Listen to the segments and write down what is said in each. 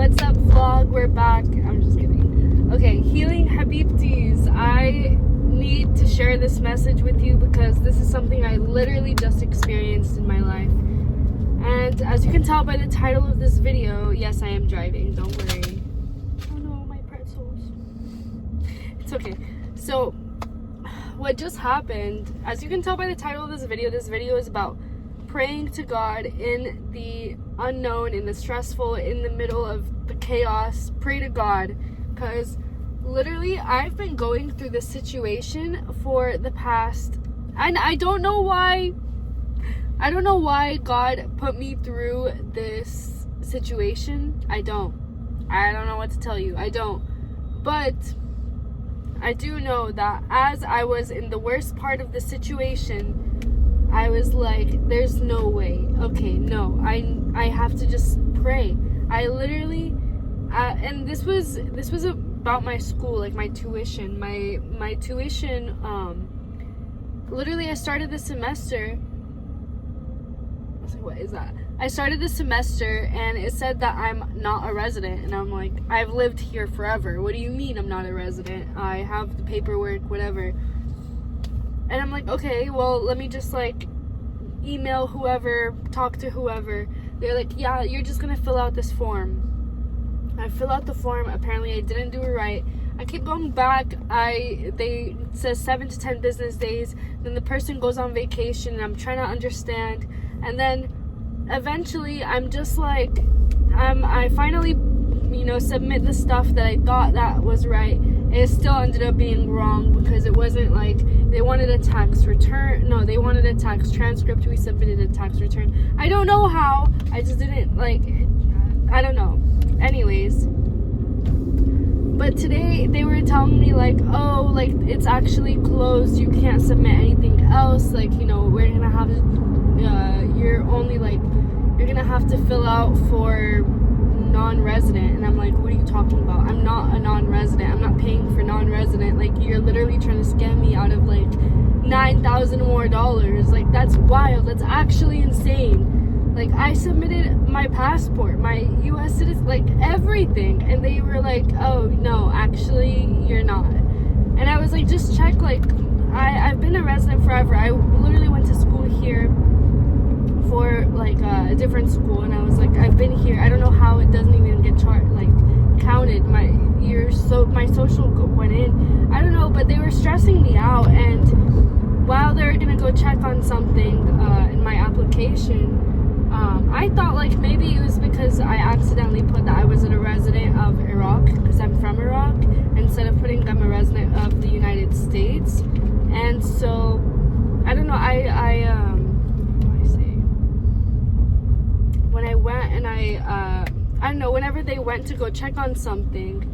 What's up, vlog? We're back. I'm just kidding. Okay, healing Habibtis. I need to share this message with you because this is something I literally just experienced in my life. And as you can tell by the title of this video, yes, I am driving. Don't worry. Oh no, my pretzels. It's okay. So, what just happened, as you can tell by the title of this video is about praying to God in the unknown, in the stressful, in the middle of the chaos. Pray to God, because literally I've been going through this situation for the past, and I don't know why God put me through this situation. I don't know what to tell you. I don't. But I do know that as I was in the worst part of the situation, I was like, there's no way. Okay, no. I have to just pray. I literally and this was about my school, like my tuition. My tuition, literally I started the semester. I was like, what is that? I started the semester and it said that I'm not a resident, and I'm like, I've lived here forever. What do you mean I'm not a resident? I have the paperwork, whatever. And I'm like, okay, well, let me just like email whoever, talk to whoever. They're like, yeah, you're just gonna fill out this form. I fill out the form. Apparently I didn't do it right. I keep going back. They says 7 to 10 business days. Then the person goes on vacation and I'm trying to understand. And then eventually I'm just like, I finally, submit the stuff that I thought that was right. It still ended up being wrong because it wasn't like, they wanted a tax return. No, they wanted a tax transcript. We submitted a tax return. I don't know how. I just didn't I don't know. Anyways. But today they were telling me like, oh, like it's actually closed. You can't submit anything else. Like, we're going to have, you're going to have to fill out for non-resident. And I'm like, what are you talking about? I'm not a non-resident. I'm not paying for non-resident. Like, you're literally trying to scam me out of like $9,000 more. Like, that's wild. That's actually insane. Like, I submitted my passport, my US citizen, like everything, and they were like, oh no, actually you're not. And I was like, just check. Like, I've been a resident forever. I literally went to school here for like a different school, and I was like, I've been here. I don't know how it doesn't even get counted. My social went in. I don't know, but they were stressing me out. And while they were gonna go check on something in my application, I thought like maybe it was because I accidentally put that I was a resident of Iraq, because I'm from Iraq, instead of putting I'm a resident of the United States. And so I don't know. When I went and I don't know, whenever they went to go check on something,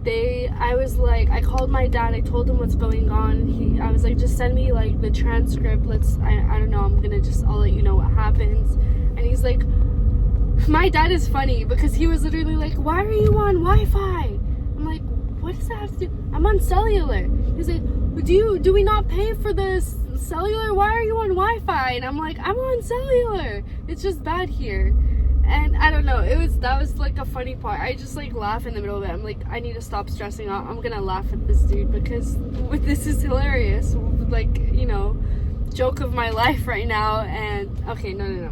I called my dad, I told him what's going on. I was like, just send me like the transcript. I don't know, I'll let you know what happens. And he's like, my dad is funny because he was literally like, why are you on Wi-Fi? I'm like, what does that have to do? I'm on cellular. He's like, do we not pay for this cellular? Why are you on Wi-Fi? And I'm like, I'm on cellular. It's just bad here. And I don't know, that was like a funny part. I just like laugh in the middle of it. I'm like, I need to stop stressing out. I'm gonna laugh at this dude because this is hilarious. Like, joke of my life right now. And okay, no.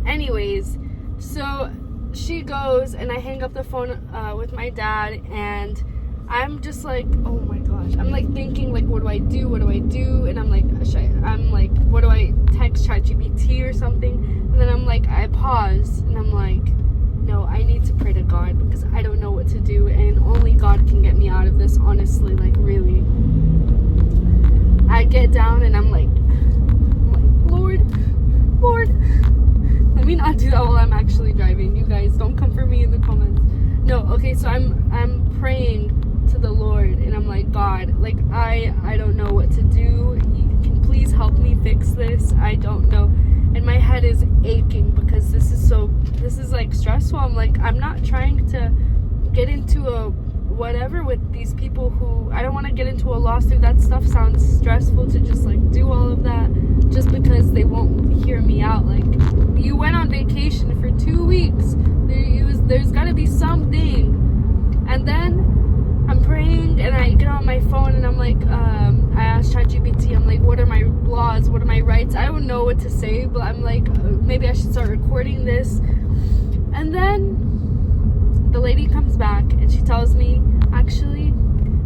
Anyways, so she goes and I hang up the phone with my dad, and I'm just like, oh my gosh. I'm like thinking like, what do I do? And I'm like, what do I text ChatGPT or something? And then I'm like, I pause and I'm like, no, I need to pray to God because I don't know what to do, and only God can get me out of this, honestly, like really. I get down and I'm like, Lord, let me not do that while I'm actually driving. You guys, don't come for me in the comments. No, okay, so I'm praying to the Lord, and I'm like, God, like I don't know what to do. You can please help me fix this. I don't know. And my head is aching because this is like stressful. I'm like, I'm not trying to get into a whatever with these people who, I don't want to get into a lawsuit. That stuff sounds stressful to just like do all of that just because they won't hear me out. Like, you went on vacation for 2 weeks. There's something. And then I'm praying and I get on my phone and I'm like, I asked ChatGPT, I'm like, what are my laws? What are my rights? I don't know what to say, but I'm like, maybe I should start recording this. And then the lady comes back and she tells me, actually,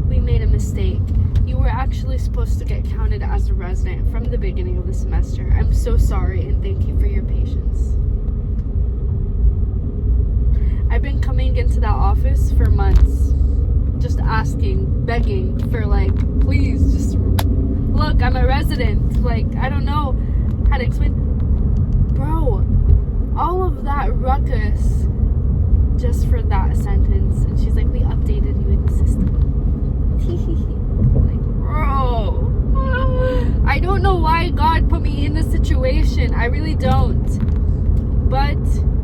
we made a mistake. You were actually supposed to get counted as a resident from the beginning of the semester. I'm so sorry and thank you for your patience. I've been coming into that office for months, just asking, begging for like, please just look, I'm a resident. Like, I don't know how to explain. Bro, all of that ruckus just for that sentence. And she's like, we updated you in the system. Like, bro, I don't know why God put me in this situation. I really don't. But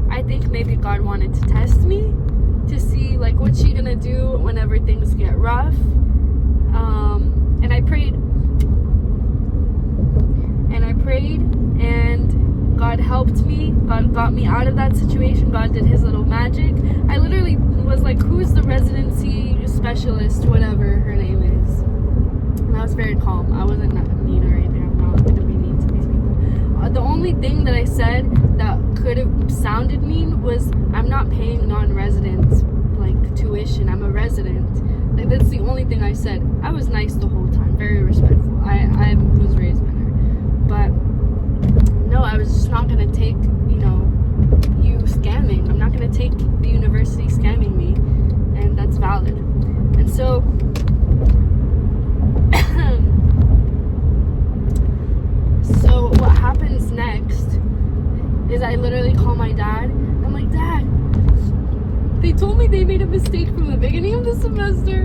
I think maybe God wanted to test me to see like what's she gonna do whenever things get rough. And I prayed and God helped me. God got me out of that situation. God did his little magic. I literally was like, who's the residency specialist, whatever her name is? And I was very calm. I wasn't mean or anything. I'm not gonna be mean to these people. The only thing that I said that could have sounded mean was, I'm not paying non-residents like tuition. I'm a resident. Like, that's the only thing I said. I was nice the whole time, very respectful. I was raised better. But no, I was just not gonna take, you scamming. I'm not gonna take the university scamming me, and that's valid. And so so what happens next is I literally call my dad. I'm like, Dad, they told me they made a mistake from the beginning of the semester,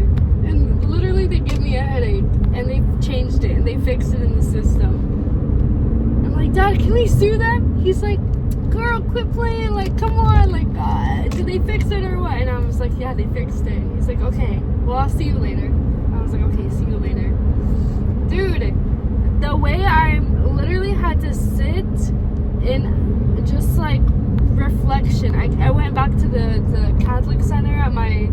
and literally they give me a headache, and they changed it and they fixed it in the system. I'm like, Dad, can we sue them? He's like, girl, quit playing, like, come on, like, did they fix it or what? And I was like, yeah, they fixed it. He's like, okay, well, I'll see you later. I was like, okay, see you later. Dude, the way I literally had to sit in just like reflection. I went back to the Catholic center at my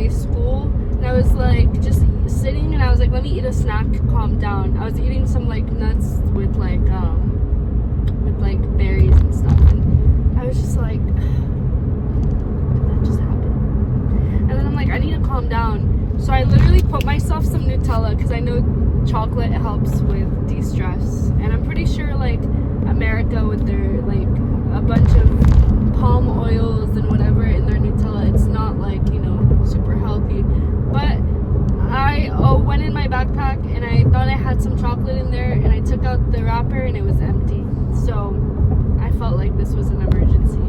school, and I was like just sitting, and I was like, let me eat a snack, calm down. I was eating some like nuts with like berries and stuff, and I was just like, that just happened. And then I'm like, I need to calm down. So I literally put myself some Nutella, because I know chocolate helps with de-stress, and I'm pretty sure like America with their like a bunch of palm oils and whatever in their Nutella, it's not like, super healthy. But I went in my backpack and I thought I had some chocolate in there, and I took out the wrapper and it was empty. So I felt like this was an emergency.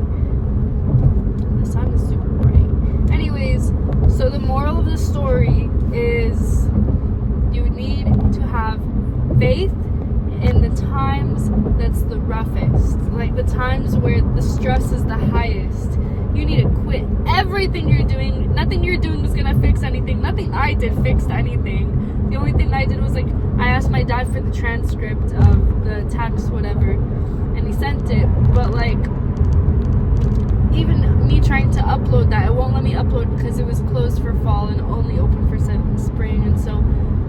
The sun is super bright. Anyways, so the moral of the story is you need to have faith in the times that's the roughest, like the times where the stress is the highest. You need to quit everything you're doing. Nothing you're doing is gonna fix anything. Nothing I did fixed anything. The only thing I did was like, I asked my dad for the transcript of the text, whatever, and he sent it. But like, even me trying to upload that, it won't let me upload because it was closed for fall and only open for spring. And so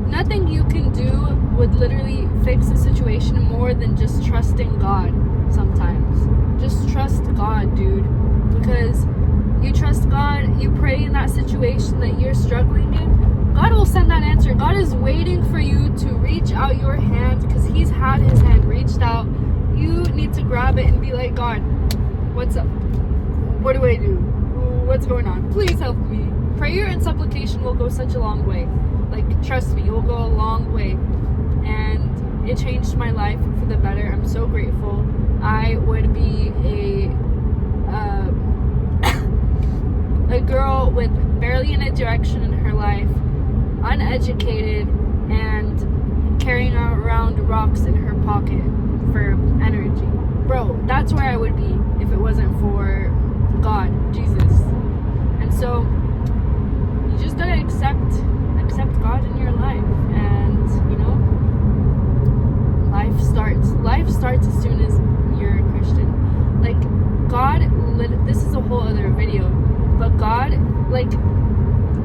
nothing you can do would literally fix a situation more than just trusting God sometimes. Just trust God, dude. Because you trust God, you pray in that situation that you're struggling in, God will send that answer. God is waiting for you to reach out your hand, because he's had his hand reached out. You need to grab it and be like, God, what's up? What do I do? What's going on? Please help me. Prayer and supplication will go such a long way. Like, trust me, it will go a long way. And it changed my life for the better. I'm so grateful. I would be a girl with barely any direction in her life, uneducated, and carrying around rocks in her pocket for energy. Bro, that's where I would be if it wasn't for God, Jesus. And so you just gotta accept God in your life, and life starts as soon as you're a Christian. Like, God, this is a whole other video, but like,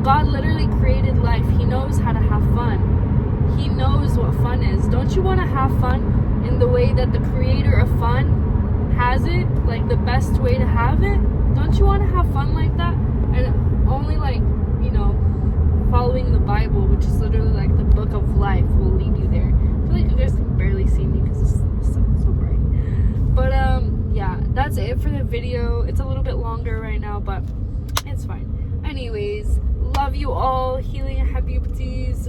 God literally created life. He knows how to have fun. He knows what fun is. Don't you want to have fun in the way that the creator of fun has it? Like, the best way to have it? Don't you want to have fun like that? And only, like, you know, following the Bible, which is literally like the book of life, will lead you there. I feel like you guys can barely see me because the sun is so bright. But yeah, that's it for the video. It's a little bit longer right now, but it's fine. Anyways, love you all. Healing and habibtis.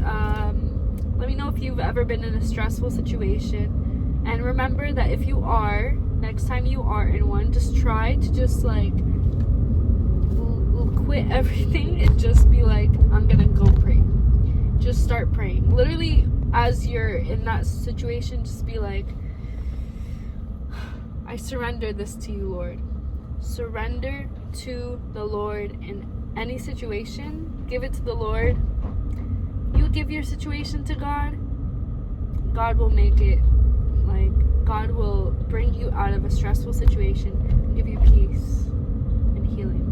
Let me know if you've ever been in a stressful situation. And remember that if you are, next time you are in one, just try to just like quit everything and just be like, I'm gonna go pray. Just start praying. Literally, as you're in that situation, just be like, I surrender this to you, Lord. Surrender to the Lord in any situation. Give it to the Lord. You give your situation to God. God will make it, like, God will bring you out of a stressful situation and give you peace and healing.